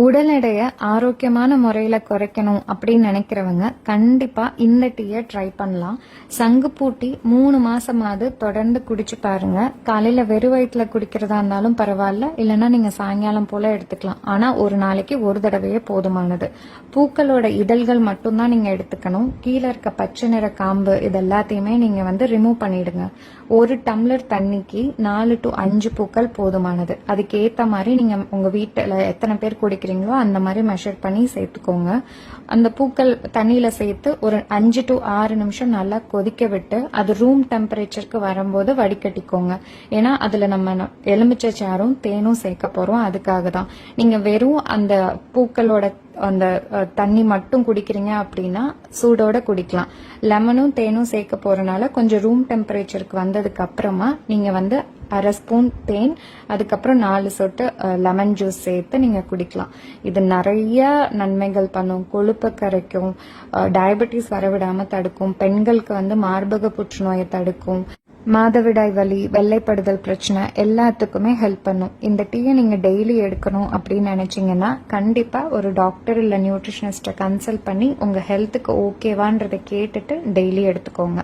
உடல் எடையை ஆரோக்கியமான முறையில குறைக்கணும் அப்படின்னு நினைக்கிறவங்க கண்டிப்பா இந்த டீயை ட்ரை பண்ணலாம். சங்குப்பூ டீ 3 மாசமாவது தொடர்ந்து குடிச்சு பாருங்க. காலையில வெறும் வயிற்றுல குடிக்கிறதா இருந்தாலும் பரவாயில்ல, இல்லைன்னா நீங்க சாயங்காலம் போல எடுத்துக்கலாம். ஆனா ஒரு நாளைக்கு ஒரு தடவையே போதுமானது. பூக்களோட இதழ்கள் மட்டும்தான் நீங்க எடுத்துக்கணும். கீழே இருக்க பச்சை நிற காம்பு இது எல்லாத்தையுமே நீங்க ரிமூவ் பண்ணிடுங்க. ஒரு டம்ளர் தண்ணிக்கு 4 to 5 பூக்கள் போதுமானது. அதுக்கு ஏத்த மாதிரி நீங்க உங்க வீட்டுல எத்தனை பேர் குடிக்கிறீங்களோ அந்த மாதிரி மெஷர் பண்ணி சேர்த்துக்கோங்க. அந்த பூக்கள் தண்ணியில சேர்த்து ஒரு 5 to 6 நிமிஷம் நல்லா கொதிக்க விட்டு அது ரூம் டெம்பரேச்சருக்கு வரும்போது வடிகட்டிக்கோங்க. ஏன்னா அதுல நம்ம எலுமிச்சை சாறும் தேனும் சேர்க்க போறோம். அதுக்காக தான். நீங்க வெறும் அந்த பூக்களோட அந்த தண்ணி மட்டும் குடிக்கிறீங்க அப்படின்னா சூடோட குடிக்கலாம். லெமனும் தேனும் சேர்க்க போறனால கொஞ்சம் ரூம் டெம்பரேச்சருக்கு வந்ததுக்கு அப்புறமா நீங்க 1/2 ஸ்பூன் தேன், அதுக்கப்புறம் 4 சொட்டு லெமன் ஜூஸ் சேர்த்து நீங்க குடிக்கலாம். இது நிறைய நன்மைகள் பண்ணும். கொழுப்பை கரைக்கும், டயபெட்டிஸ் வரவிடாம தடுக்கும், பெண்களுக்கு மார்பக புற்றுநோயை தடுக்கும், மாதவிடாய் வலி, வெள்ளைப்படுதல் பிரச்சனை எல்லாத்துக்குமே ஹெல்ப் பண்ணும். இந்த டீயை நீங்க டெய்லி எடுக்கணும் அப்படின்னு நினைச்சீங்கன்னா கண்டிப்பா ஒரு டாக்டர் இல்ல நியூட்ரிஷனிஸ்ட கன்சல்ட் பண்ணி உங்க ஹெல்த்துக்கு ஓகேவான்றதை கேட்டுட்டு டெய்லி எடுத்துக்கோங்க.